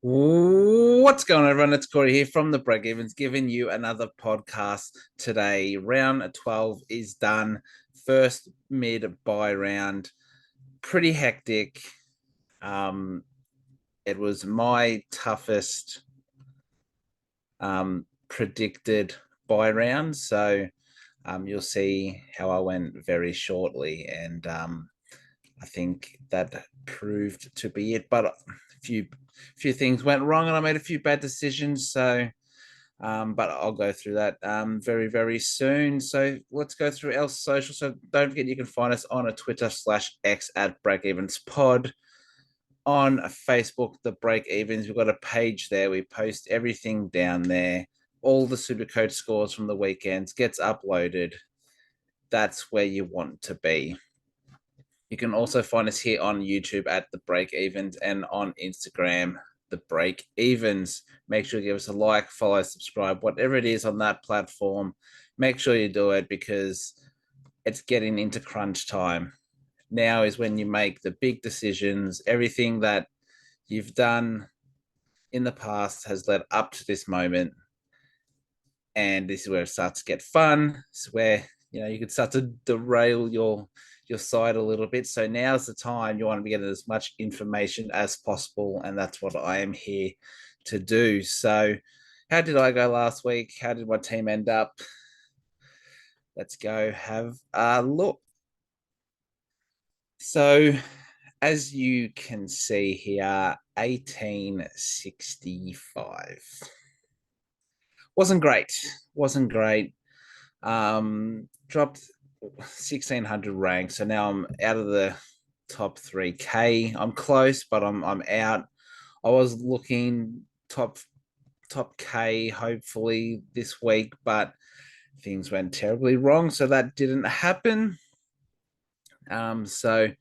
What's going on, everyone? It's Corey here from the Breakevens, giving you another podcast today. Round 12 is done. First mid buy round, pretty hectic. Um, it was my toughest predicted buy round, so you'll see how I went very shortly, and I think that proved to be it. But a few things went wrong, and I made a few bad decisions. So, but I'll go through that very very soon. So let's go through our social. So don't forget you can find us on a Twitter/X at Breakevens Pod. On Facebook, the Breakevens. We've got a page there. We post everything down there. All the Supercoach scores from the weekends gets uploaded. That's where you want to be. You can also find us here on YouTube at The Breakevens and on Instagram, The Breakevens. Make sure you give us a like, follow, subscribe, whatever it is on that platform. Make sure you do it because it's getting into crunch time. Now is when you make the big decisions. Everything that you've done in the past has led up to this moment. And this is where it starts to get fun. It's where you can start to derail your side a little bit. So now's the time you want to be getting as much information as possible, and that's what I am here to do. So, how did I go last week? How did my team end up? Let's go have a look. So, as you can see here, 1865 wasn't great. Wasn't great. Dropped 1600 ranks, so now I'm out of the top 3K. I'm close, but I'm out. I was looking top K hopefully this week, but things went terribly wrong, so that didn't happen. So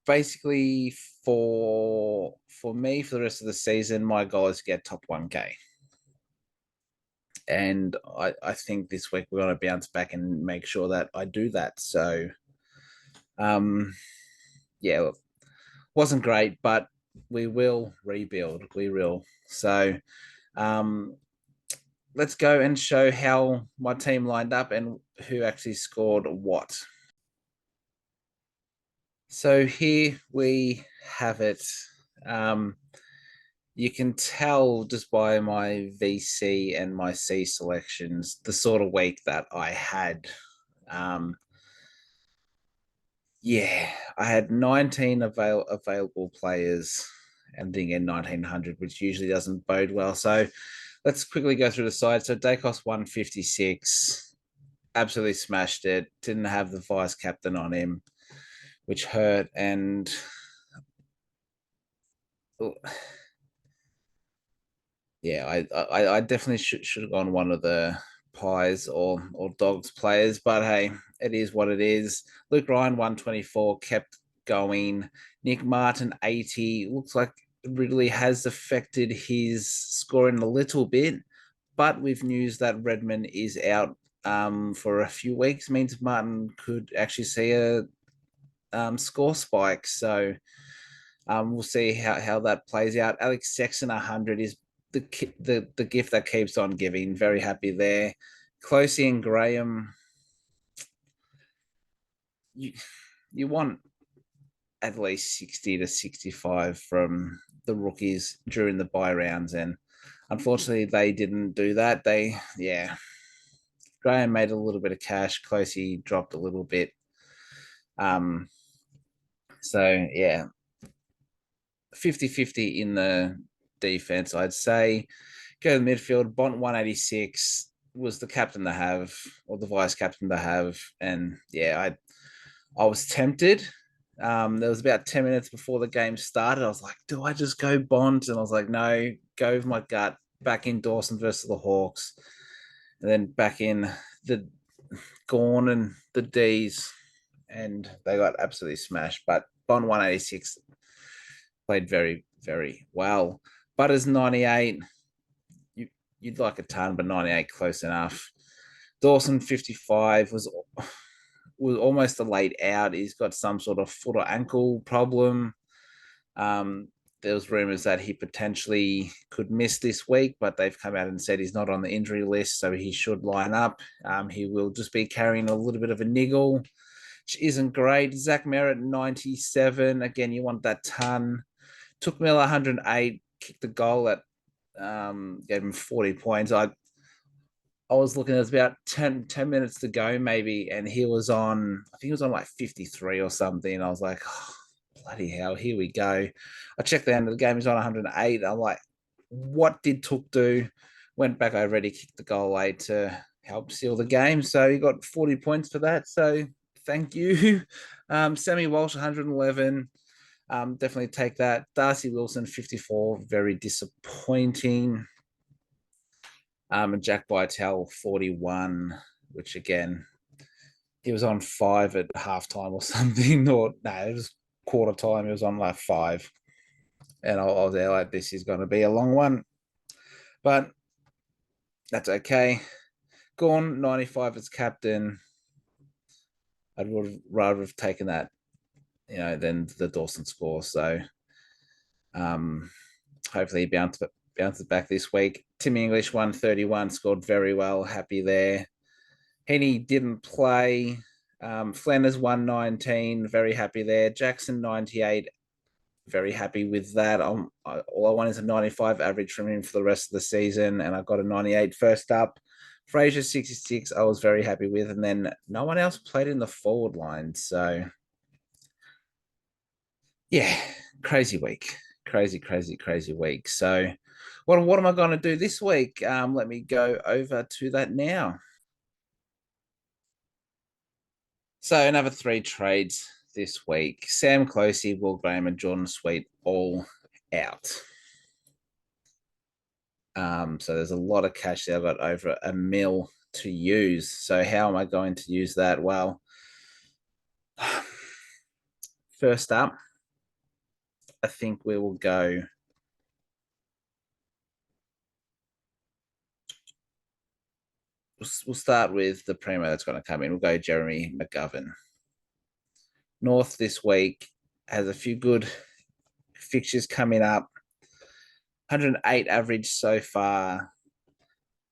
basically for me for the rest of the season, my goal is to get top 1K. And I think this week we're going to bounce back and make sure that I do that. So, yeah, look, wasn't great, but we will rebuild. We will. So, let's go and show how my team lined up and who actually scored what. So here we have it. You can tell just by my VC and my C selections the sort of week that I had. Um, yeah, I had 19 available players ending in 1900, which usually doesn't bode well. So let's quickly go through the side. So Dacos 156, absolutely smashed it. Didn't have the vice captain on him, which hurt. And yeah, I definitely should have gone one of the pies or dogs players, but hey, it is what it is. Luke Ryan 124 kept going. Nick Martin 80 looks like Ridley has affected his scoring a little bit, but with news that Redmond is out for a few weeks means Martin could actually see a score spike. So we'll see how that plays out. Alex Sexton 100 is the gift that keeps on giving. Very happy there. Closey and Graham, you want at least 60 to 65 from the rookies during the buy rounds, and unfortunately they didn't do that. Graham made a little bit of cash. Closey dropped a little bit. Um, so yeah, 50-50 in the defense, I'd say. Go to the midfield. Bont 186 was the captain to have, or the vice captain to have. And yeah, I was tempted. There was about 10 minutes before the game started. I was like, do I just go Bont? And I was like, no, go with my gut. Back in Dawson versus the Hawks. And then back in the Gorn and the D's. And they got absolutely smashed. But Bont 186 played very, very well. Butters 98. You'd like a ton, but 98 close enough. Dawson 55 was almost a late out. He's got some sort of foot or ankle problem. there was rumors that he potentially could miss this week, but they've come out and said he's not on the injury list, so he should line up. He will just be carrying a little bit of a niggle, which isn't great. Zach Merritt, 97. Again, you want that ton. Took Miller 108, kicked the goal at gave him 40 points. I was looking at about 10 minutes to go, maybe, and he was on, I think he was on like 53 or something. And I was like, oh, bloody hell, here we go. I checked the end of the game, he's on 108. I'm like, what did Took do? Went back over, he kicked the goal late to help seal the game. So he got 40 points for that. So thank you. Sammy Walsh, 111. Definitely take that. Darcy Wilson, 54. Very disappointing. And Jack Bytel, 41, which again, he was on 5 at halftime or something. Or no, it was quarter time. He was on like 5. And I was there like, this is going to be a long one. But that's okay. Gone, 95 as captain. I would rather have taken that, than the Dawson score. So hopefully he bounces back this week. Tim English, 131, scored very well. Happy there. Henny didn't play. Flanners, 119, very happy there. Jackson, 98, very happy with that. All I want is a 95 average from him for the rest of the season, and I got a 98 first up. Fraser, 66, I was very happy with, and then no one else played in the forward line. So, yeah, crazy week. Crazy week. So, what am I going to do this week? Let me go over to that now. So another 3 trades this week. Sam Closey, Will Graham, and Jordan Sweet all out. So there's a lot of cash there. I've got over $1 million to use. So how am I going to use that? Well, first up, I think we will go. We'll start with the primo that's going to come in. We'll go Jeremy McGovern. North this week has a few good fixtures coming up. 108 average so far.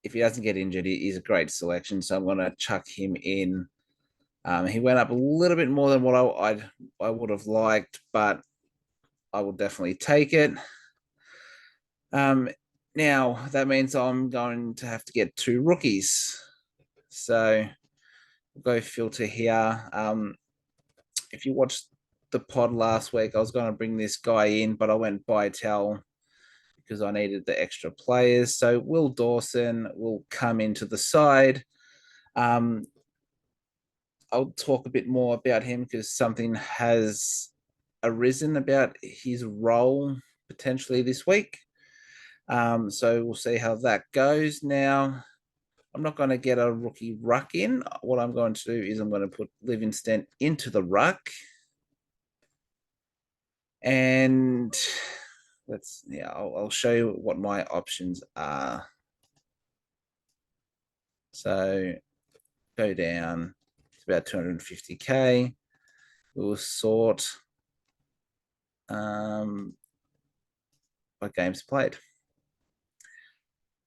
If he doesn't get injured, he's a great selection. So I'm going to chuck him in. He went up a little bit more than what I would have liked, but I will definitely take it. Now, that means I'm going to have to get 2 rookies. So we'll go filter here. If you watched the pod last week, I was going to bring this guy in, but I went Bytel because I needed the extra players. So Will Dawson will come into the side. I'll talk a bit more about him because something has arisen about his role potentially this week. So we'll see how that goes. Now, I'm not going to get a rookie ruck in. What I'm going to do is I'm going to put Livingston into the ruck. And I'll show you what my options are. So go down. It's about 250K. We'll sort by games played.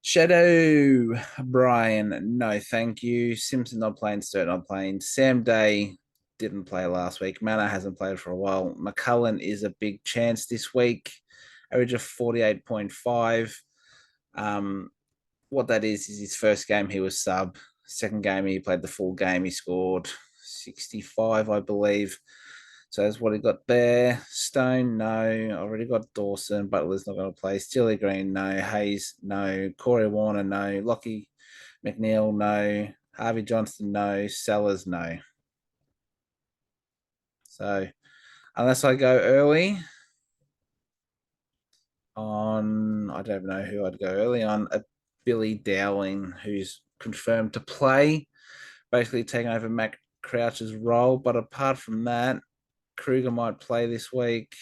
Shadow Brian, no thank you. Simpson not playing, Sturt not playing. Sam Day didn't play last week. Manor hasn't played for a while. McCullen is a big chance this week. Average of 48.5. What that is his first game he was sub. Second game he played the full game. He scored 65, I believe. So that's what he got there. Stone, no. I already got Dawson. Butler's not going to play. Steely Green, no. Hayes, no. Corey Warner, no. Lockie McNeil, no. Harvey Johnston, no. Sellers, no. So unless I go early on, I don't know who I'd go early on. A Billy Dowling, who's confirmed to play, basically taking over Matt Crouch's role. But apart from that, Kruger might play this week.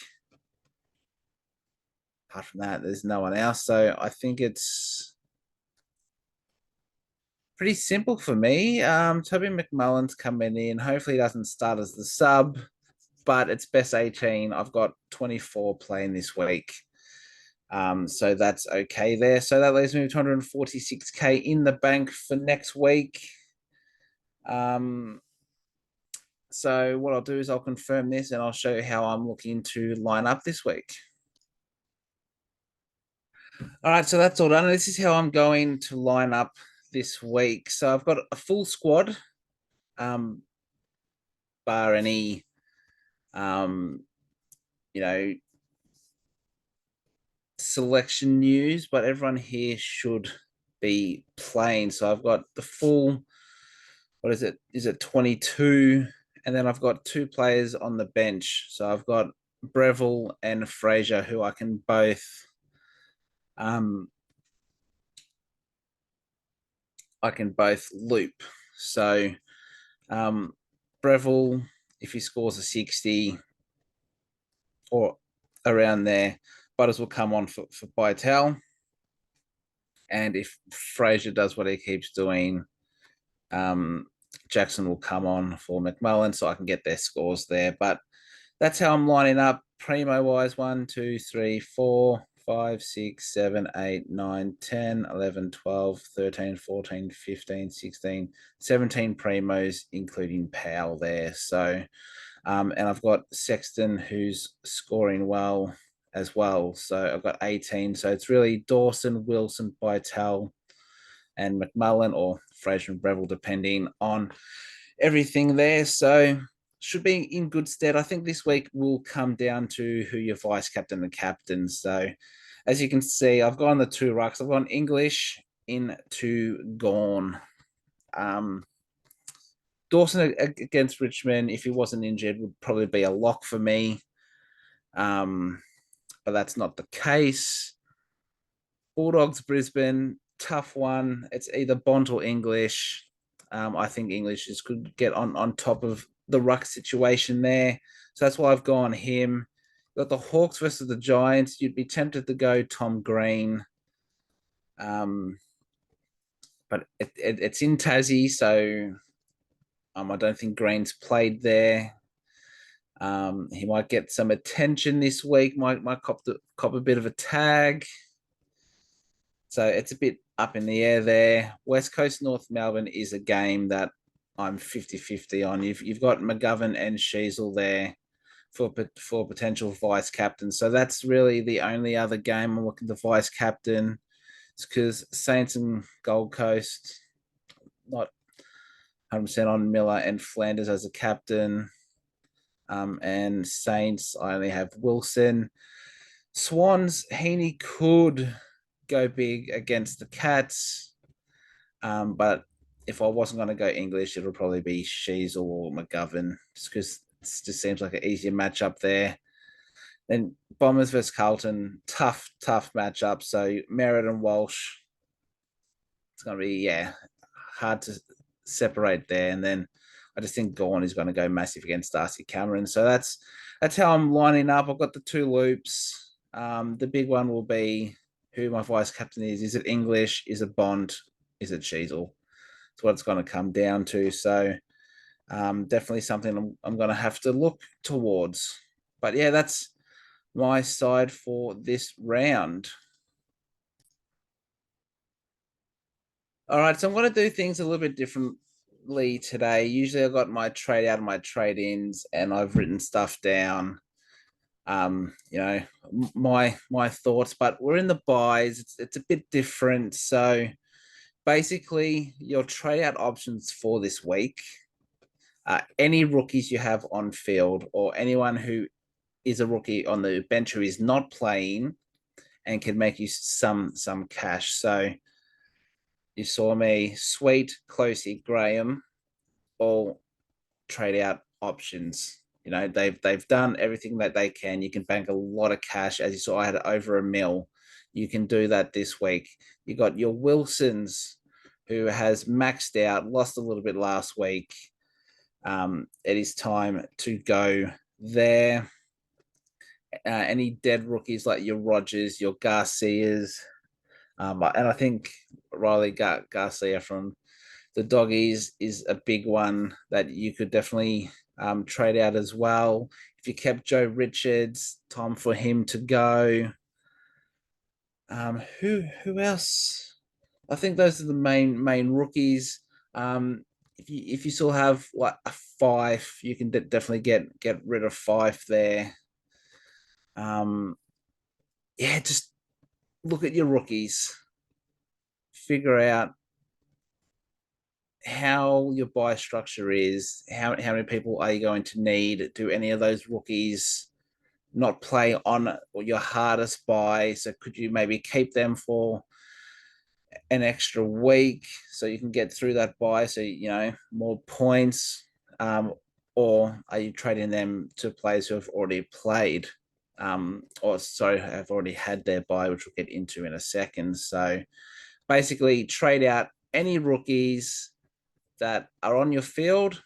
Apart from that, there's no one else. So I think it's pretty simple for me. Toby McMullen's coming in. Hopefully he doesn't start as the sub, but it's best 18. I've got 24 playing this week. So that's okay there. So that leaves me with 246K in the bank for next week. So what I'll do is I'll confirm this and I'll show you how I'm looking to line up this week. All right, so that's all done. This is how I'm going to line up this week. So I've got a full squad, bar any, um, you know, selection news, but everyone here should be playing. So I've got the full, what is it? Is it 22? And then I've got two players on the bench. So I've got Breville and Fraser, who I can both um loop. So Breville, if he scores a 60 or around there, Butters will come on for Bytel. And if Fraser does what he keeps doing, Jackson will come on for McMullen, so I can get their scores there. But that's how I'm lining up primo wise 1, 2, 3, 4, 5, 6, 7, 8, 9, 10, 11, 12, 13, 14, 15, 16, 17 primos, including Powell there. So, and I've got Sexton who's scoring well as well. So I've got 18. So it's really Dawson, Wilson, Bytel, and McMullen or Fraser and Breville, depending on everything there. So should be in good stead. I think this week will come down to who your vice captain and captain. So as you can see, I've gone the two rucks. I've gone English into Gone. Dawson against Richmond, if he wasn't injured, would probably be a lock for me. But that's not the case. Bulldogs Brisbane, tough one. It's either Bont or English. I think English is could get on top of the ruck situation there. So that's why I've gone him. Got the Hawks versus the Giants. You'd be tempted to go Tom Green. But it's in Tassie, so I don't think Green's played there. He might get some attention this week. Might cop a bit of a tag. So it's a bit up in the air there. West Coast North Melbourne is a game that I'm 50-50 on. You've got McGovern and Sheasel there for potential vice captain. So that's really the only other game I'm looking to vice captain. It's because Saints and Gold Coast, not 100% on Miller and Flanders as a captain. And Saints, I only have Wilson. Swans, Heaney could go big against the Cats. But if I wasn't going to go English, it'll probably be Sheasel or McGovern, just because it just seems like an easier matchup there. Then Bombers versus Carlton, tough matchup. So Merritt and Walsh, it's going to be, hard to separate there. And then I just think Gawn is going to go massive against Darcy Cameron. So that's how I'm lining up. I've got the two loops. The big one will be who my vice captain is. Is it English? Is it Bond? Is it Sheasel? It's what it's going to come down to. So definitely something I'm going to have to look towards. But yeah, that's my side for this round. All right, so I'm going to do things a little bit differently today. Usually I've got my trade out and my trade ins and I've written stuff down. You know, my thoughts, but we're in the buys. It's a bit different. So basically your trade out options for this week, any rookies you have on field or anyone who is a rookie on the bench who is not playing and can make you some cash. So you saw me, Sweet, Closey, Graham, all trade out options. You know, they've done everything that they can. You can bank a lot of cash. As you saw, I had over $1 million. You can do that this week. You got your Wilsons, who has maxed out, lost a little bit last week. It is time to go there. Any dead rookies like your Rogers, your Garcias, and I think Riley Garcia from the Doggies is a big one that you could definitely trade out as well. If you kept Joe Richards, time for him to go. Who else? I think those are the main rookies. If you still have like a Fife, you can definitely get rid of Fife there. Um, yeah, just look at your rookies, figure out how your buy structure is, how many people are you going to need? Do any of those rookies not play on your hardest buy? So could you maybe keep them for an extra week so you can get through that buy? So more points, or are you trading them to players who have already played, or sorry, have already had their buy, which we'll get into in a second. So basically, trade out any rookies that are on your field,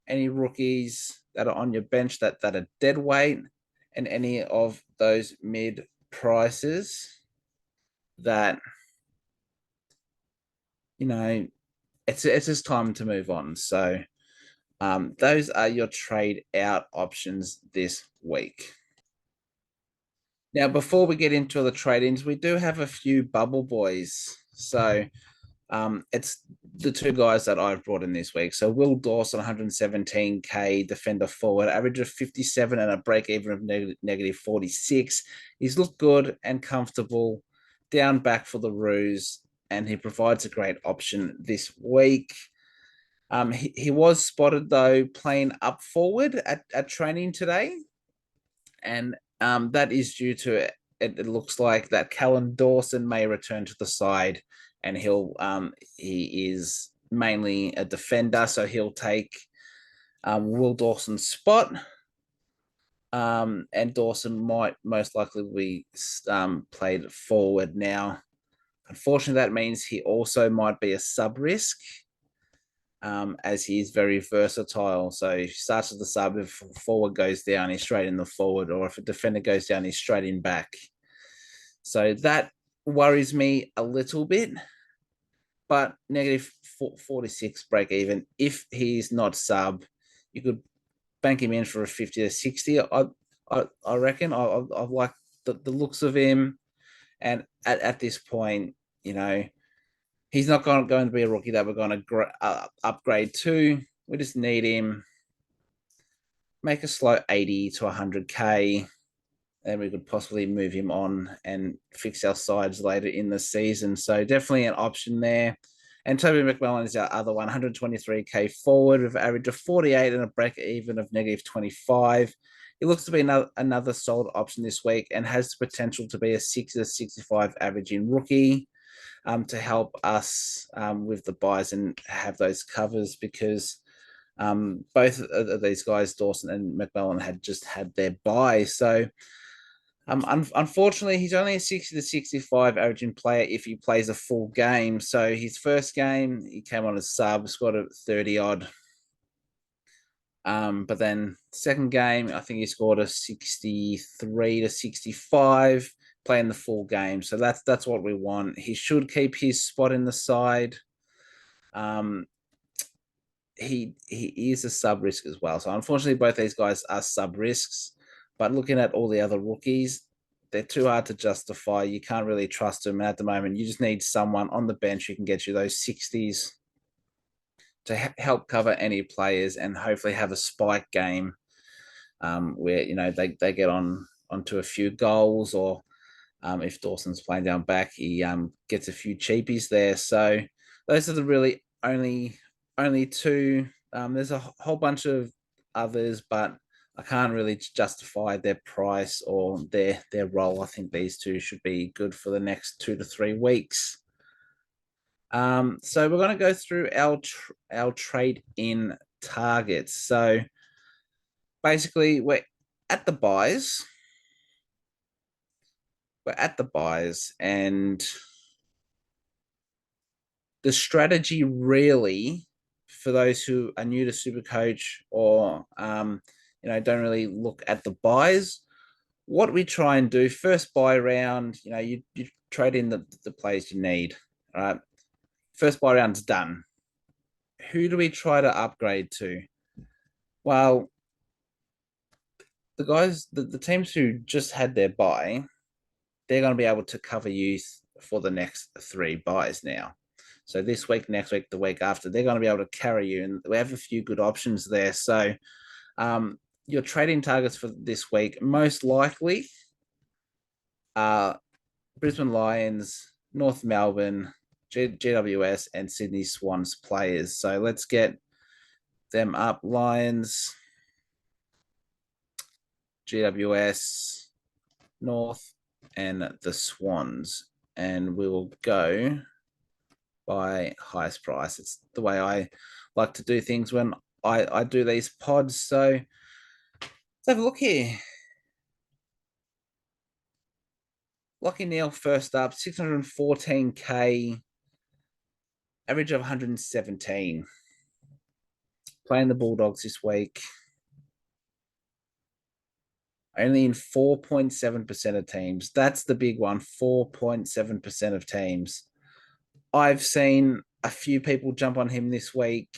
any rookies that are on your bench that are dead weight, and any of those mid prices that you know it's just time to move on. So those are your trade out options this week. Now, before we get into the trade-ins, we do have a few bubble boys. So it's the two guys that I've brought in this week. So Will Dawson, 117k defender forward, average of 57 and a break even of negative 46. He's looked good and comfortable down back for the Roos, and he provides a great option this week. He was spotted though playing up forward at training today, and that is due to it looks like that Callum Dawson may return to the side, and he is mainly a defender, so he'll take Will Dawson's spot. And Dawson might most likely be played forward now. Unfortunately, that means he also might be a sub risk, as he is very versatile. So if he starts as the sub, if forward goes down, he's straight in the forward, or if a defender goes down, he's straight in back. So that worries me a little bit, but negative 46 break even. If he's not sub, you could bank him in for a 50 to 60. I reckon I like the looks of him. And at this point, he's not going to be a rookie that we're going to upgrade to. We just need him, make a slow 80 to 100k, and we could possibly move him on and fix our sides later in the season. So definitely an option there. And Toby McMillan is our other 123k forward with an average of 48 and a break even of negative 25. He looks to be another solid option this week and has the potential to be a 60 to 65 averaging rookie, to help us with the buys and have those covers, because both of these guys, Dawson and McMillan, had just had their buy. So unfortunately, he's only a 60 to 65 averaging player if he plays a full game. So his first game, he came on as sub, scored a 30 odd. But then second game, I think he scored a 63 to 65, playing the full game. So that's what we want. He should keep his spot in the side. He is a sub risk as well. So unfortunately, both these guys are sub risks. But looking at all the other rookies, they're too hard to justify. You can't really trust them. And at the moment, you just need someone on the bench who can get you those 60s to help cover any players and hopefully have a spike game, where they get onto a few goals, or if Dawson's playing down back, he gets a few cheapies there. So those are the really only two. There's a whole bunch of others, but I can't really justify their price or their role. I think these two should be good for the next 2 to 3 weeks. So we're going to go through our trade in targets. So basically, we're at the buys. And the strategy really, for those who are new to Supercoach, or don't really look at the buys, what we try and do first buy round, you trade in the players you need. All right, first buy round's done. Who do we try to upgrade to? Well, the guys, the teams who just had their buy, they're going to be able to cover you for the next 3 buys now. So this week, next week, the week after, they're going to be able to carry you, and we have a few good options there. So your trading targets for this week most likely are Brisbane Lions, North Melbourne, GWS, and Sydney Swans players. So let's get them up. Lions, GWS, North, and the Swans. And we will go by highest price. It's the way I like to do things when I do these pods. So let's have a look here. Lockie Neal first up, 614K, average of 117. Playing the Bulldogs this week. Only in 4.7% of teams. That's the big one, 4.7% of teams. I've seen a few people jump on him this week.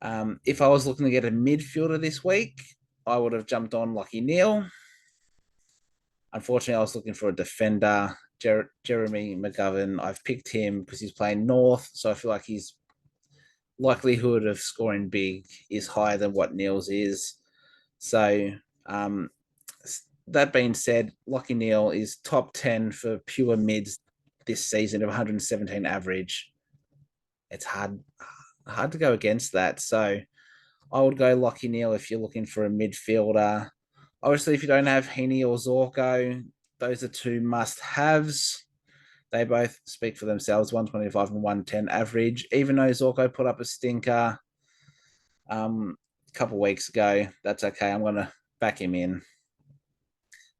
If I was looking to get a midfielder this week, I would have jumped on Lockie Neal. Unfortunately, I was looking for a defender, Jeremy McGovern. I've picked him because he's playing North, so I feel like his likelihood of scoring big is higher than what Neal's is. So that being said, Lockie Neal is top 10 for pure mids this season of 117 average. It's hard to go against that. So I would go Lockie Neal if you're looking for a midfielder. Obviously, if you don't have Heaney or Zorko, those are two must-haves. They both speak for themselves, 125 and 110 average. Even though Zorko put up a stinker a couple weeks ago, that's okay. I'm going to back him in.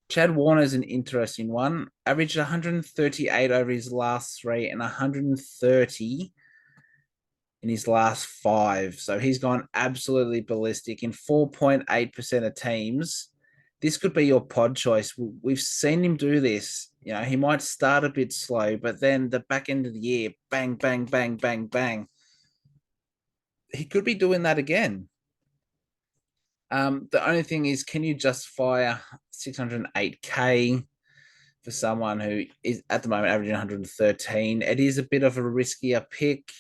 Chad Warner is an interesting one. Averaged 138 over his last 3 and 130 in his last 5. So he's gone absolutely ballistic in 4.8% of teams. This could be your pod choice. We've seen him do this. You know, he might start a bit slow, but then the back end of the year, bang, bang, bang, bang, bang. He could be doing that again. The only thing is, can you justify 608K for someone who is at the moment averaging 113? It is a bit of a riskier pick,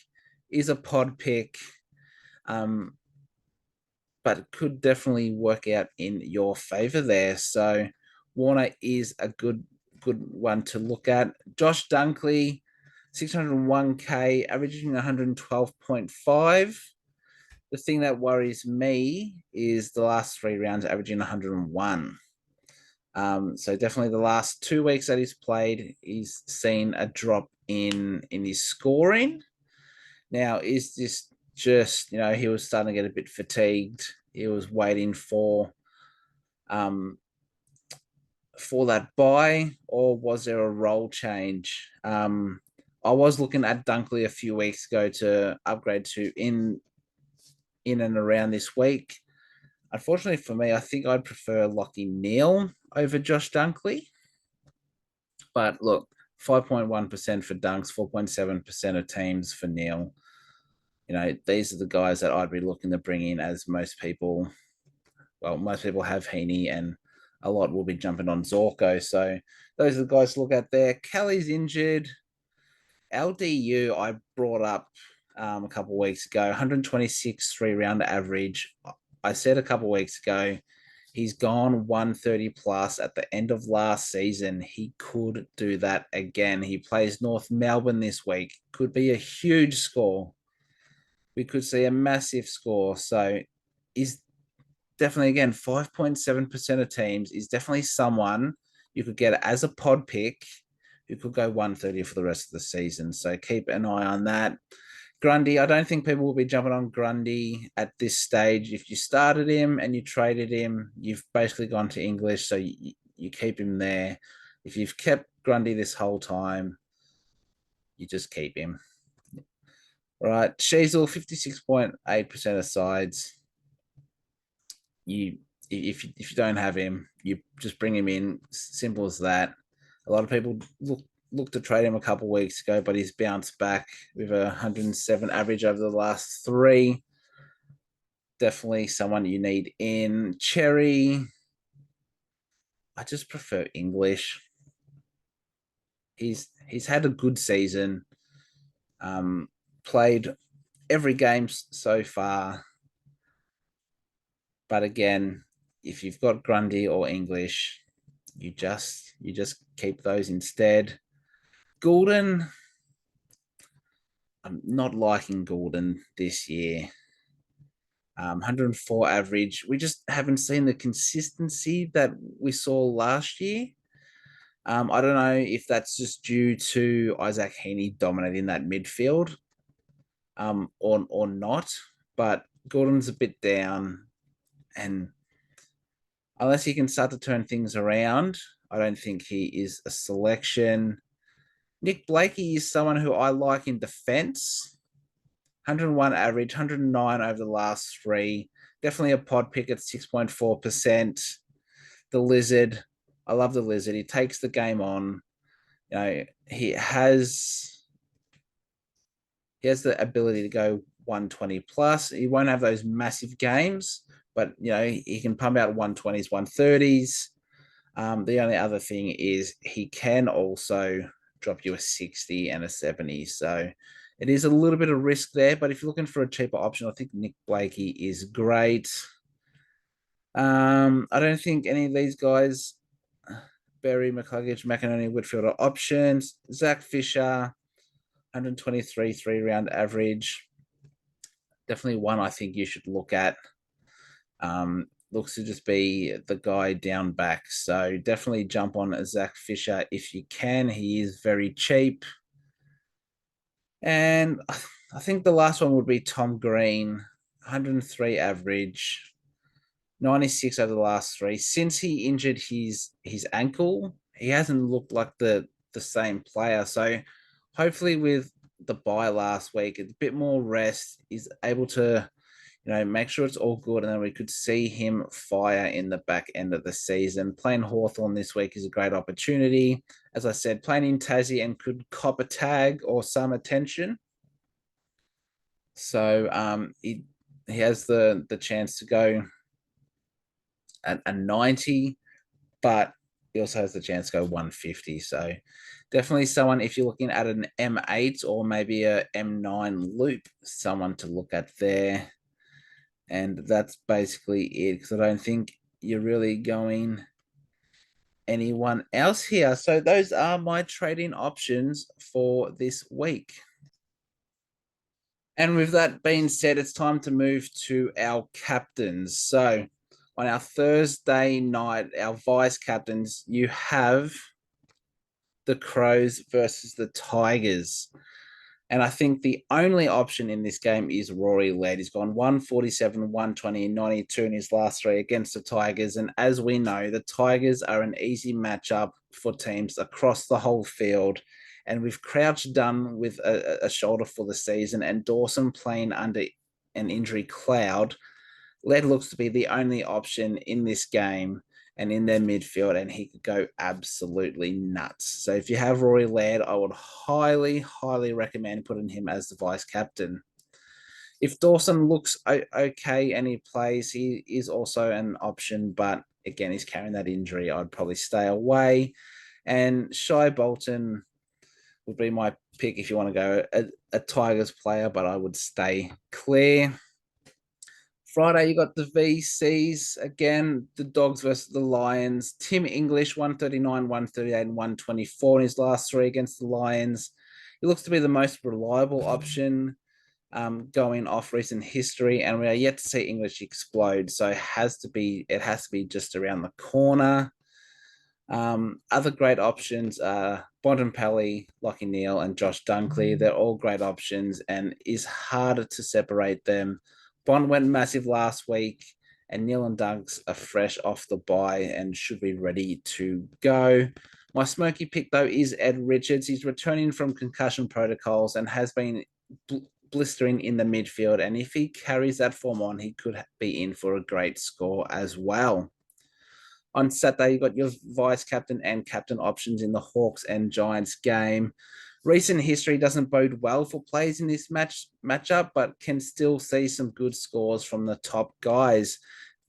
is a pod pick, but it could definitely work out in your favor there. So Warner is a good one to look at. Josh Dunkley, 601K, averaging 112.5. The thing that worries me is the last 3 rounds averaging 101. So definitely the last 2 weeks that he's played, he's seen a drop in his scoring. Now, is this just, you know, he was starting to get a bit fatigued. He was waiting for that buy, or was there a role change? I was looking at Dunkley a few weeks ago to upgrade to in and around this week. Unfortunately for me, I think I'd prefer Lockie Neal over Josh Dunkley. But look, 5.1% for Dunks, 4.7% of teams for Neal. You know, these are the guys that I'd be looking to bring in, as most people have Heaney, and a lot will be jumping on Zorko. So those are the guys to look at there. Kelly's injured. LDU I brought up a couple of weeks ago, 126 3-round average. I said a couple of weeks ago, he's gone 130 plus at the end of last season. He could do that again. He plays North Melbourne this week. Could be a huge score. We could see a massive score. So he's definitely, again, 5.7% of teams is definitely someone you could get as a pod pick who could go 130 for the rest of the season. So keep an eye on that. Grundy, I don't think people will be jumping on Grundy at this stage. If you started him and you traded him, you've basically gone to English, so you keep him there. If you've kept Grundy this whole time, you just keep him. All right, Sheasel, 56.8% of sides. If you don't have him, you just bring him in. Simple as that. A lot of people look to trade him a couple of weeks ago, but he's bounced back with a 107 average over the last 3. Definitely someone you need in. Cherry, I just prefer English. he's had a good season. Played every game so far, but again, if you've got Grundy or English, you just keep those instead. Goulden, I'm not liking Goulden this year. 104 average. We just haven't seen the consistency that we saw last year. I don't know if that's just due to Isaac Heaney dominating that midfield, or not. But Gordon's a bit down, and unless he can start to turn things around, I don't think he is a selection. Nick Blakey is someone who I like in defense. 101 average, 109 over the last three. Definitely a pod pick at 6.4%. The Lizard, I love the Lizard. He takes the game on. You know, he has the ability to go 120 plus. He won't have those massive games, but he can pump out 120s, 130s. The only other thing is he can also drop you a 60 and a 70. So it is a little bit of risk there, but if you're looking for a cheaper option, I think Nick Blakey is great. I don't think any of these guys, Berry, McCluggage, McInerney, Whitfield, are options. Zach Fisher, 123 3-round average. Definitely one I think you should look at. Looks to just be the guy down back. So definitely jump on Zach Fisher if you can. He is very cheap. And I think the last one would be Tom Green, 103 average, 96 over the last three. Since he injured his ankle, he hasn't looked like the same player. So hopefully with the bye last week, a bit more rest, he's able to make sure it's all good, and then we could see him fire in the back end of the season. Playing Hawthorn this week is a great opportunity. As I said, playing in Tassie and could cop a tag or some attention. So he has the chance to go at a 90, but he also has the chance to go 150. So definitely someone, if you're looking at an M8 or maybe a M9 loop, someone to look at there. And that's basically it, because I don't think you're really going anyone else here. So those are my trading options for this week. And with that being said, it's time to move to our captains. So on our Thursday night, our vice captains, you have the Crows versus the Tigers. And I think the only option in this game is Rory Laird. He's gone 147, 120, 92 in his last three against the Tigers. And as we know, the Tigers are an easy matchup for teams across the whole field. And with Crouch done with a shoulder for the season and Dawson playing under an injury cloud, Laird looks to be the only option in this game and in their midfield, and he could go absolutely nuts. So if you have Rory Laird, I would highly, highly recommend putting him as the vice captain. If Dawson looks okay and he plays, he is also an option, but again, he's carrying that injury. I'd probably stay away. And Shai Bolton would be my pick if you want to go a Tigers player, but I would stay clear. Friday, you got the VCs again, the Dogs versus the Lions. Tim English, 139, 138, and 124 in his last three against the Lions. He looks to be the most reliable option going off recent history, and we are yet to see English explode. So it has to be just around the corner. Other great options are Bontempelli, Lockie Neal, and Josh Dunkley. They're all great options, and is harder to separate them. Bond went massive last week, and Neal and Dunks are fresh off the bye and should be ready to go. My smoky pick, though, is Ed Richards. He's returning from concussion protocols and has been blistering in the midfield. And if he carries that form on, he could be in for a great score as well. On Saturday, you got your vice captain and captain options in the Hawks and Giants game. Recent history doesn't bode well for players in this matchup, but can still see some good scores from the top guys.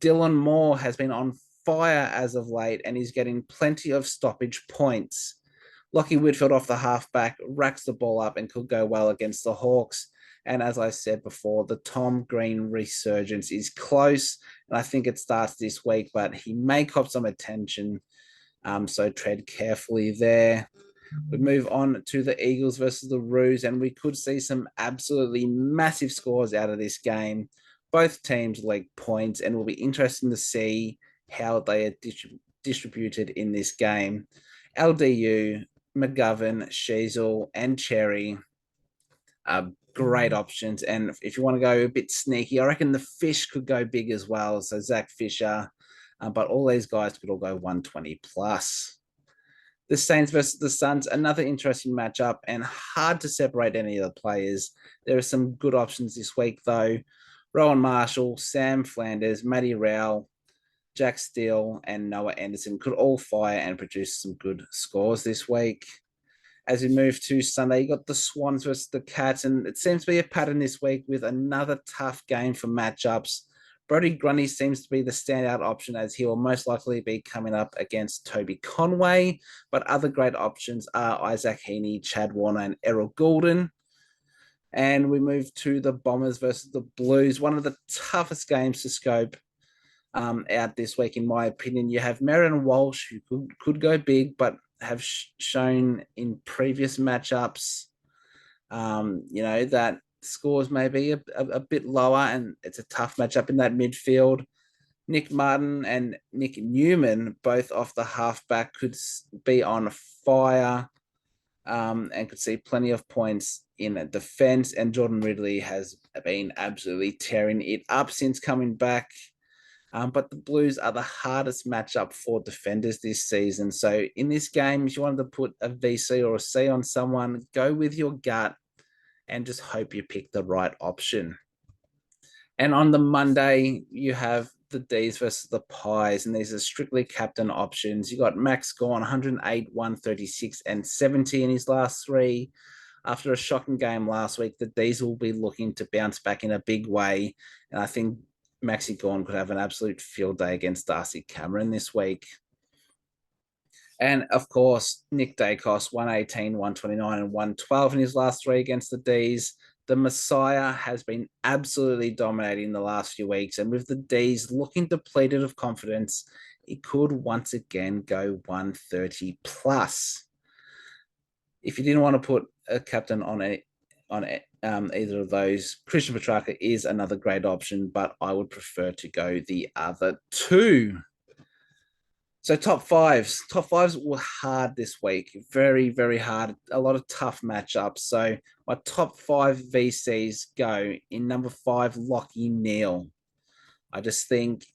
Dylan Moore has been on fire as of late, and he's getting plenty of stoppage points. Lockie Whitfield off the halfback racks the ball up and could go well against the Hawks. And as I said before, the Tom Green resurgence is close. And I think it starts this week, but he may cop some attention. So tread carefully there. We move on to the Eagles versus the Roos, and we could see some absolutely massive scores out of this game. Both teams leg points, and it will be interesting to see how they are distributed in this game. LDU, McGovern, Sheasel, and Cherry are great options. And if you want to go a bit sneaky, I reckon the Fish could go big as well. So Zach Fisher, but all these guys could all go 120 plus. The Saints versus the Suns, another interesting matchup and hard to separate any of the players. There are some good options this week, though. Rowan Marshall, Sam Flanders, Matty Rowell, Jack Steele, and Noah Anderson could all fire and produce some good scores this week. As we move to Sunday, you got the Swans versus the Cats, and it seems to be a pattern this week with another tough game for matchups. Brodie Grundy seems to be the standout option as he will most likely be coming up against Toby Conway, but other great options are Isaac Heaney, Chad Warner, and Errol Goulden. And we move to the Bombers versus the Blues, one of the toughest games to scope out this week, in my opinion. You have Merrin Walsh, who could go big, but have shown in previous matchups, that scores may be a bit lower, and it's a tough matchup in that midfield. Nick Martin and Nick Newman, both off the halfback, could be on fire and could see plenty of points in defense. And Jordan Ridley has been absolutely tearing it up since coming back. But the Blues are the hardest matchup for defenders this season. So in this game, if you wanted to put a VC or a C on someone, go with your gut and just hope you pick the right option. And on the Monday, you have the D's versus the Pies, and these are strictly captain options. You got Max Gawn, 108, 136, and 70 in his last three. After a shocking game last week, the D's will be looking to bounce back in a big way. And I think Maxi Gawn could have an absolute field day against Darcy Cameron this week. And of course, Nick Dacos, 118, 129, and 112 in his last three against the D's. The Messiah has been absolutely dominating the last few weeks. And with the D's looking depleted of confidence, it could once again go 130 plus. If you didn't want to put a captain on either of those, Christian Petrarca is another great option, but I would prefer to go the other two. So top fives were hard this week. Very, very hard. A lot of tough matchups. So my top five VCs go in number 5, Lockie Neal. I just think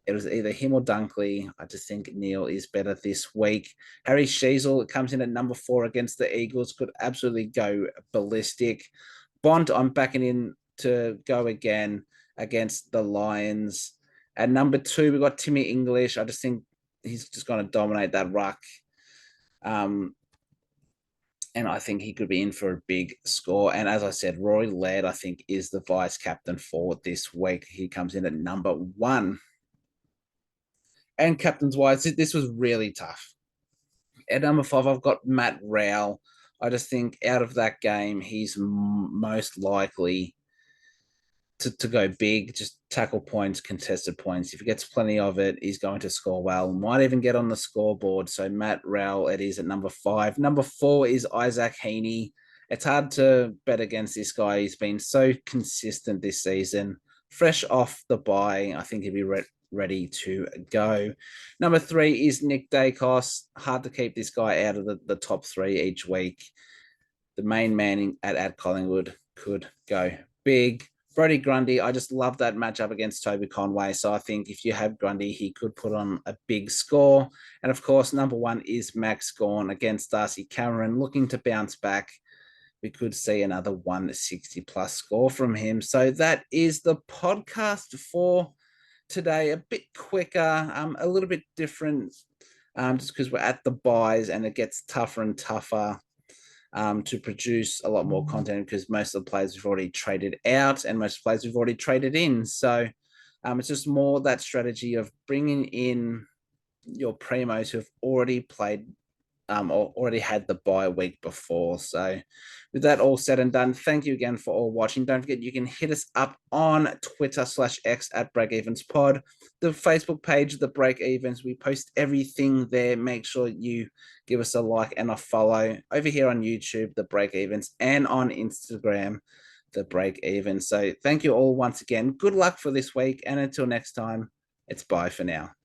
it was either him or Dunkley. I just think Neal is better this week. Harry Sheasel comes in at number 4 against the Eagles. Could absolutely go ballistic. Bond, I'm backing in to go again against the Lions. At number 2, we got Timmy English. I just think he's just going to dominate that ruck. And I think he could be in for a big score. And as I said, Rory Laird, I think, is the vice captain for this week. He comes in at number 1. And captains wise, this was really tough. At number 5, I've got Matt Rowell. I just think out of that game, he's most likely to go big, just tackle points, contested points. If he gets plenty of it, he's going to score well. Might even get on the scoreboard. So Matt Rowell, it is at number 5. Number 4 is Isaac Heaney. It's hard to bet against this guy. He's been so consistent this season. Fresh off the bye, I think he'll be ready to go. Number 3 is Nick Dacos. Hard to keep this guy out of the top 3 each week. The main man at Collingwood could go big. Brodie Grundy, I just love that matchup against Toby Conway. So I think if you have Grundy, he could put on a big score. And of course, number 1 is Max Gawn against Darcy Cameron, looking to bounce back. We could see another 160 plus score from him. So that is the podcast for today. A bit quicker, a little bit different, just because we're at the buys and it gets tougher and tougher to produce a lot more content because most of the players we've already traded out and most players we've already traded in. So it's just more that strategy of bringing in your primos who've already played already had the bye week before. So with that all said and done, thank you again for all watching. Don't forget you can hit us up on Twitter/X at Breakevens Pod, the Facebook page, the Breakevens. We post everything there. Make sure you give us a like and a follow over here on YouTube, the Breakevens, and on Instagram, the Breakevens. So thank you all once again. Good luck for this week, and until next time, it's bye for now.